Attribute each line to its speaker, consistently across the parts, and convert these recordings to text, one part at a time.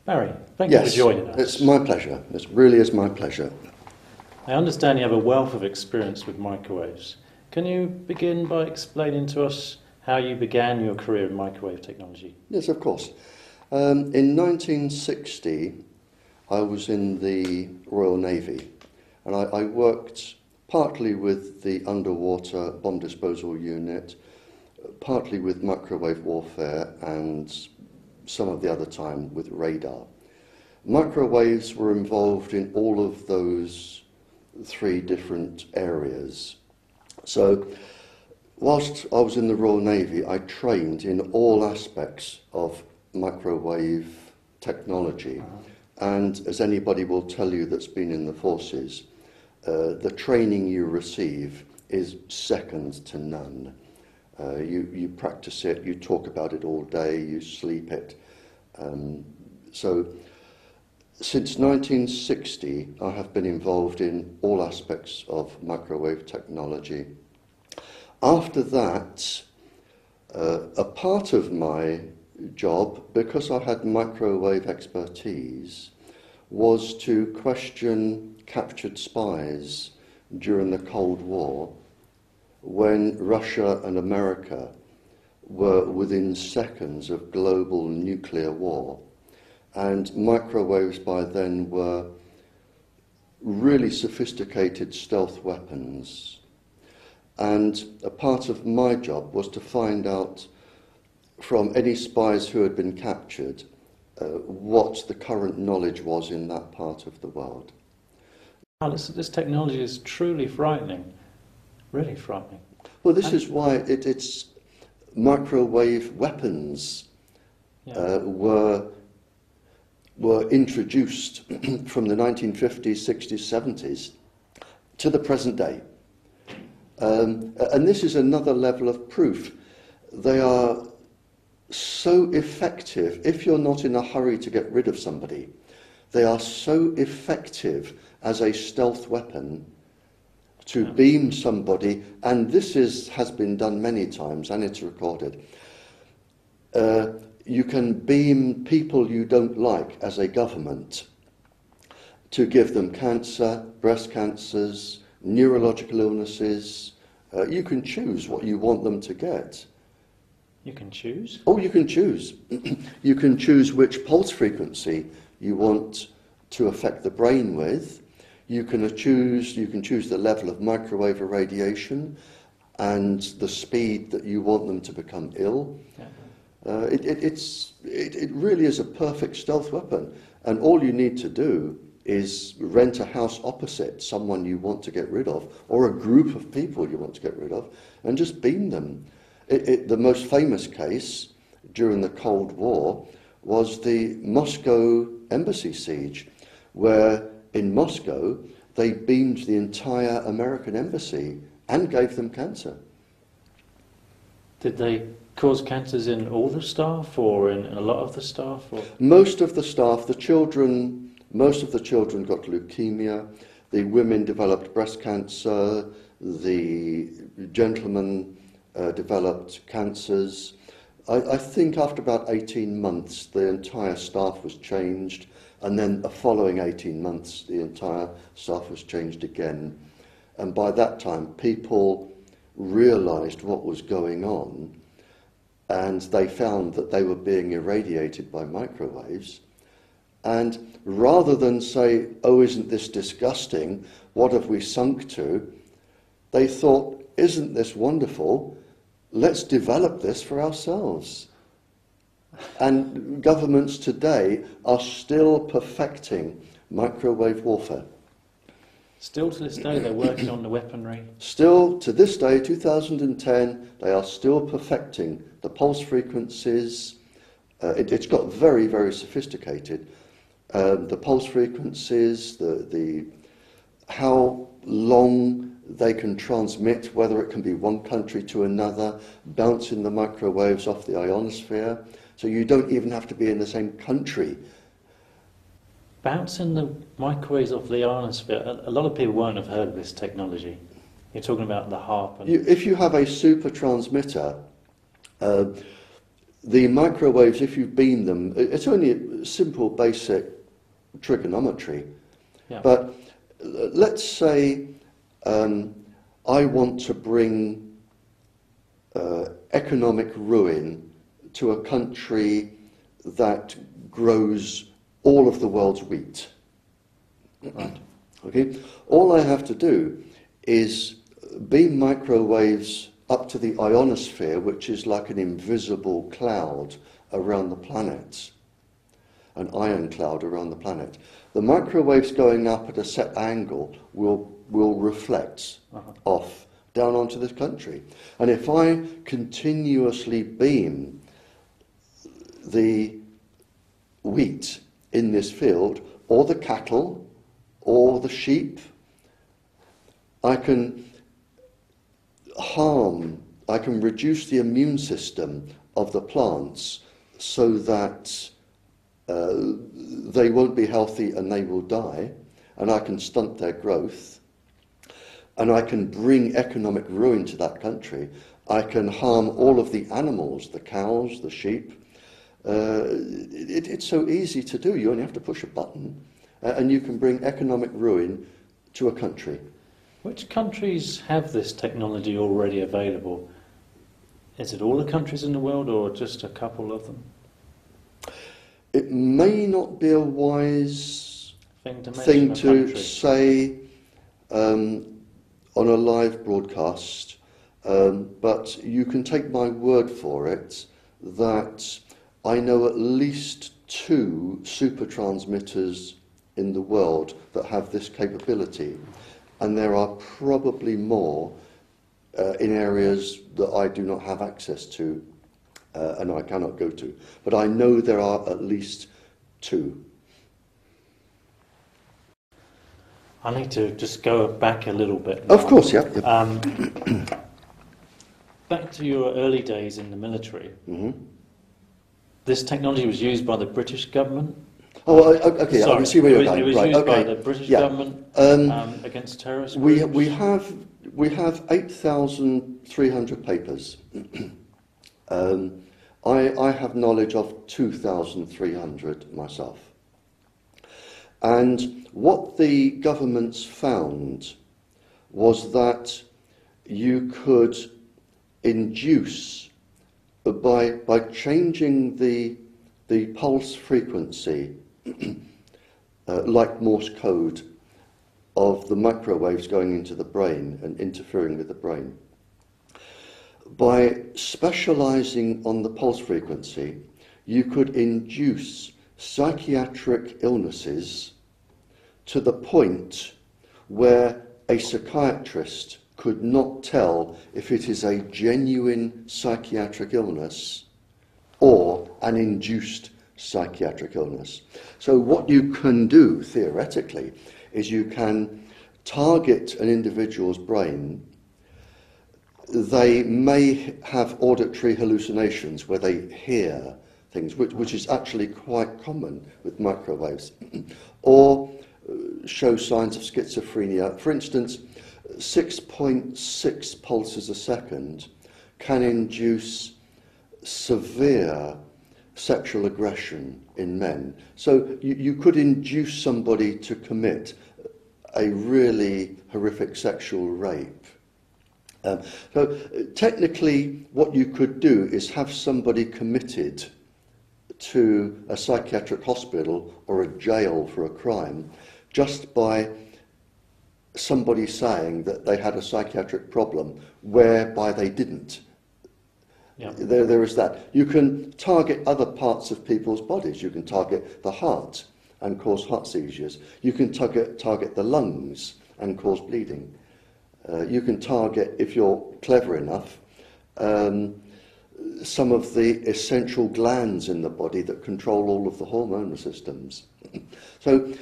Speaker 1: Barry, thank you for joining us.
Speaker 2: It's my pleasure. It really is my pleasure.
Speaker 1: I understand you have a wealth of experience with microwaves. Can you begin by explaining to us how you began your career in microwave technology?
Speaker 2: Yes, of course. In 1960, I was in the Royal Navy, and I worked partly with the underwater bomb disposal unit, partly with microwave warfare, and some of the other time with radar. Microwaves were involved in all of those three different areas. So, whilst I was in the Royal Navy, I trained in all aspects of microwave technology. And as anybody will tell you that's been in the forces, the training you receive is second to none. You practice it, you talk about it all day, you sleep it. So since 1960, I have been involved in all aspects of microwave technology. After that, a part of my job, because I had microwave expertise, was to question captured spies during the Cold War, when Russia and America were within seconds of global nuclear war. And microwaves by then were really sophisticated stealth weapons. And a part of my job was to find out from any spies who had been captured what the current knowledge was in that part of the world.
Speaker 1: Wow, this technology is truly frightening, really frightening.
Speaker 2: Well, this is why it's microwave weapons were introduced from the 1950s, 60s, 70s to the present day. And this is another level of proof. They are so effective, if you're not in a hurry to get rid of somebody, they are so effective as a stealth weapon to beam somebody, and this has been done many times, and it's recorded. You can beam people you don't like as a government to give them cancer, breast cancers, neurological illnesses. You can choose what you want them to get.
Speaker 1: You can choose?
Speaker 2: Oh, you can choose. You can choose which pulse frequency you want to affect the brain with. You can choose the level of microwave irradiation and the speed that you want them to become ill. Yeah. It really is a perfect stealth weapon. And all you need to do is rent a house opposite someone you want to get rid of, or a group of people you want to get rid of, and just beam them. The most famous case during the Cold War was the Moscow embassy siege, where in Moscow they beamed the entire American embassy and gave them cancer.
Speaker 1: Did they cause cancers in all the staff, or in a lot of the staff? Or?
Speaker 2: Most of the staff, most of the children got leukemia, the women developed breast cancer, the gentlemen developed cancers. I think after about 18 months the entire staff was changed, and then the following 18 months the entire staff was changed again. And by that time people realized what was going on, and they found that they were being irradiated by microwaves. And rather than say, oh, isn't this disgusting, what have we sunk to, they thought, isn't this wonderful, let's develop this for ourselves. And governments today are still perfecting microwave warfare.
Speaker 1: Still to this day they're working on the weaponry? Still
Speaker 2: to this day, 2010, they are still perfecting the pulse frequencies. It's got very, very sophisticated. The pulse frequencies, how long they can transmit, whether it can be one country to another, bouncing the microwaves off the ionosphere, so you don't even have to be in the same country.
Speaker 1: Bouncing the microwaves off the ionosphere, a lot of people won't have heard of this technology. You're talking about the HARP.
Speaker 2: If you have a super transmitter, the microwaves, if you beam them, it's only a simple basic trigonometry.
Speaker 1: Yeah.
Speaker 2: But let's say I want to bring economic ruin to a country that grows all of the world's wheat.
Speaker 1: Right.
Speaker 2: Okay? All I have to do is beam microwaves up to the ionosphere, which is like an invisible cloud around the planet, an ion cloud around the planet. The microwaves going up at a set angle will reflect off down onto this country. And if I continuously beam the wheat in this field, or the cattle, or the sheep, I can reduce the immune system of the plants so that they won't be healthy and they will die, and I can stunt their growth, and I can bring economic ruin to that country. I can harm all of the animals, the cows, the sheep. It's so easy to do. You only have to push a button, and you can bring economic ruin to a country.
Speaker 1: Which countries have this technology already available? Is it all the countries in the world, or just a couple of them?
Speaker 2: It may not be a wise
Speaker 1: Thing
Speaker 2: thing to
Speaker 1: country.
Speaker 2: say on a live broadcast, but you can take my word for it that I know at least 2 super transmitters in the world that have this capability, and there are probably more in areas that I do not have access to and I cannot go to. But I know there are at least 2.
Speaker 1: I need to just go back a little bit now.
Speaker 2: Of course, yeah.
Speaker 1: Back to your early days in the military.
Speaker 2: Mm-hmm.
Speaker 1: This technology was used by the British government.
Speaker 2: Oh, okay.
Speaker 1: Sorry,
Speaker 2: I can see where you're going.
Speaker 1: It was
Speaker 2: right,
Speaker 1: used
Speaker 2: okay.
Speaker 1: by the British
Speaker 2: yeah.
Speaker 1: government against terrorist
Speaker 2: We
Speaker 1: groups.
Speaker 2: we have 8,300 papers. I have knowledge of 2,300 myself. And what the governments found was that you could induce, by changing the pulse frequency, like Morse code, of the microwaves going into the brain and interfering with the brain. By specializing on the pulse frequency, you could induce psychiatric illnesses to the point where a psychiatrist could not tell if it is a genuine psychiatric illness or an induced psychiatric illness. So what you can do, theoretically, is you can target an individual's brain. They may have auditory hallucinations where they hear things, which is actually quite common with microwaves, or show signs of schizophrenia. For instance, 6.6 pulses a second can induce severe sexual aggression in men. So you could induce somebody to commit a really horrific sexual rape. So technically what you could do is have somebody committed to a psychiatric hospital or a jail for a crime just by somebody saying that they had a psychiatric problem whereby they didn't.
Speaker 1: Yeah.
Speaker 2: There is that. You can target other parts of people's bodies. You can target the heart and cause heart seizures. You can target the lungs and cause bleeding. You can target, if you're clever enough, some of the essential glands in the body that control all of the hormonal systems. So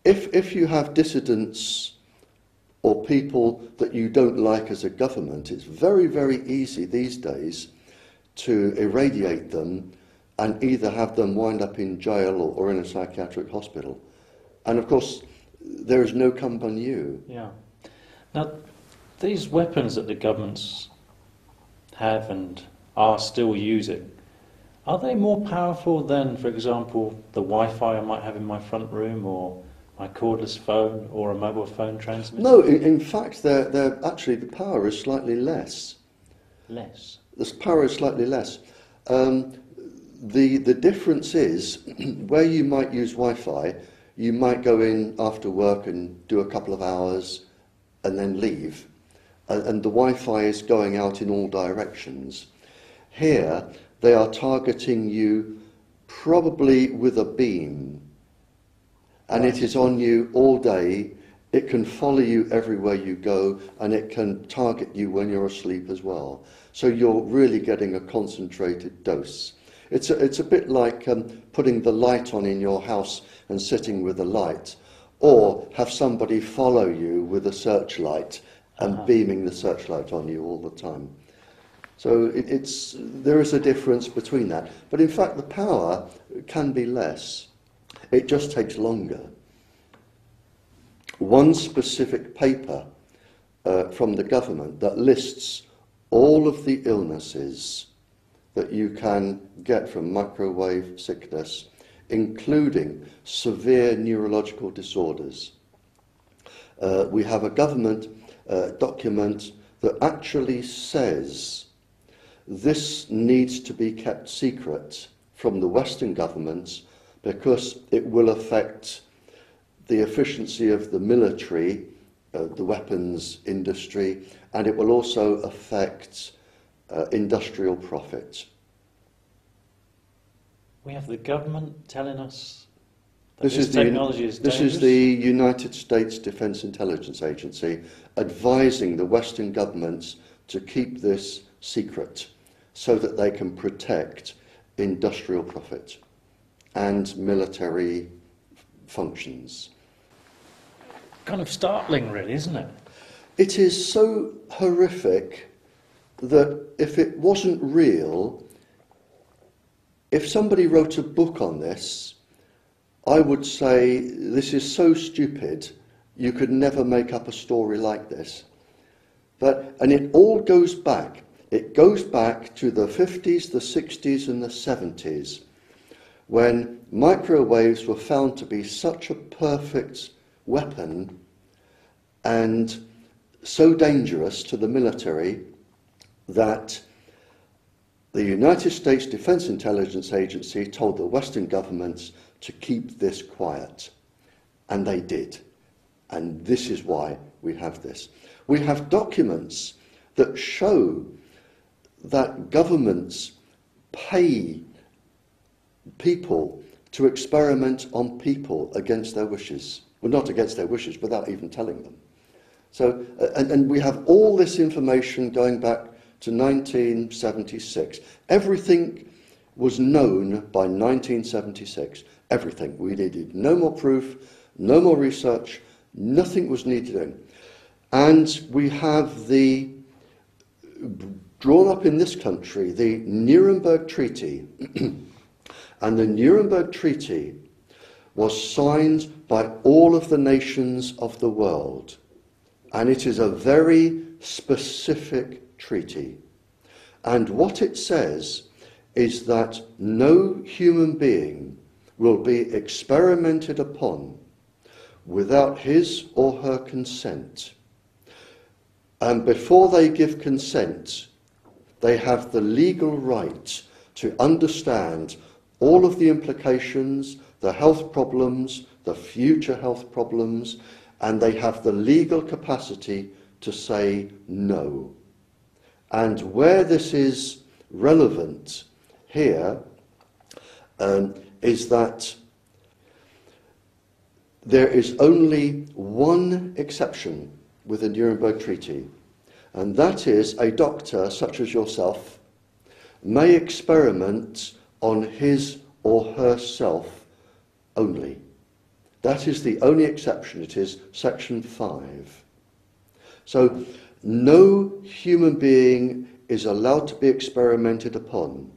Speaker 2: if you have dissidents or people that you don't like as a government, it's very, very easy these days to irradiate them and either have them wind up in jail or in a psychiatric hospital. And of course, there is no come on you.
Speaker 1: Yeah. Now, these weapons that the governments have and are still using, Are they more powerful than, for example, the Wi-Fi I might have in my front room, or my cordless phone, or a mobile phone transmitter?
Speaker 2: No, in fact, they're actually, the power is slightly less.
Speaker 1: Less?
Speaker 2: The power is slightly less. The difference is, where you might use Wi-Fi, you might go in after work and do a couple of hours and then leave. And the Wi-Fi is going out in all directions. Here, they are targeting you probably with a beam. And it is on you all day. It can follow you everywhere you go, and it can target you when you're asleep as well. So you're really getting a concentrated dose. It's a bit like putting the light on in your house and sitting with a light, or have somebody follow you with a searchlight and beaming the searchlight on you all the time. So there is a difference between that. But in fact, the power can be less. It just takes longer. One specific paper from the government that lists all of the illnesses that you can get from microwave sickness, including severe neurological disorders. We have a government document that actually says this needs to be kept secret from the Western governments because it will affect the efficiency of the military, the weapons industry, and it will also affect industrial profit.
Speaker 1: We have the government telling us that
Speaker 2: This is
Speaker 1: technology is dangerous?
Speaker 2: This is the United States Defense Intelligence Agency advising the Western governments to keep this secret so that they can protect industrial profit and military functions.
Speaker 1: Kind of startling, really, isn't it?
Speaker 2: It is so horrific that if it wasn't real, if somebody wrote a book on this, I would say this is so stupid, you could never make up a story like this. And it all goes back. It goes back to the 50s, the 60s and the 70s, when microwaves were found to be such a perfect weapon and so dangerous to the military that the United States Defense Intelligence Agency told the Western governments to keep this quiet. And they did. And this is why we have this. We have documents that show that governments pay people to experiment on people against their wishes. Well, not against their wishes, without even telling them. So, and we have all this information going back to 1976. Everything was known by 1976. Everything. We needed no more proof, no more research, nothing was needed in. And we have drawn up in this country, the Nuremberg Treaty. And the Nuremberg Treaty was signed by all of the nations of the world. And it is a very specific treaty. And what it says is that no human being will be experimented upon without his or her consent. And before they give consent, they have the legal right to understand all of the implications, the health problems, the future health problems, and they have the legal capacity to say no. And where this is relevant here is that there is only one exception with the Nuremberg Treaty, and that is a doctor such as yourself may experiment on his or herself only. That is the only exception. It is section 5. So no human being is allowed to be experimented upon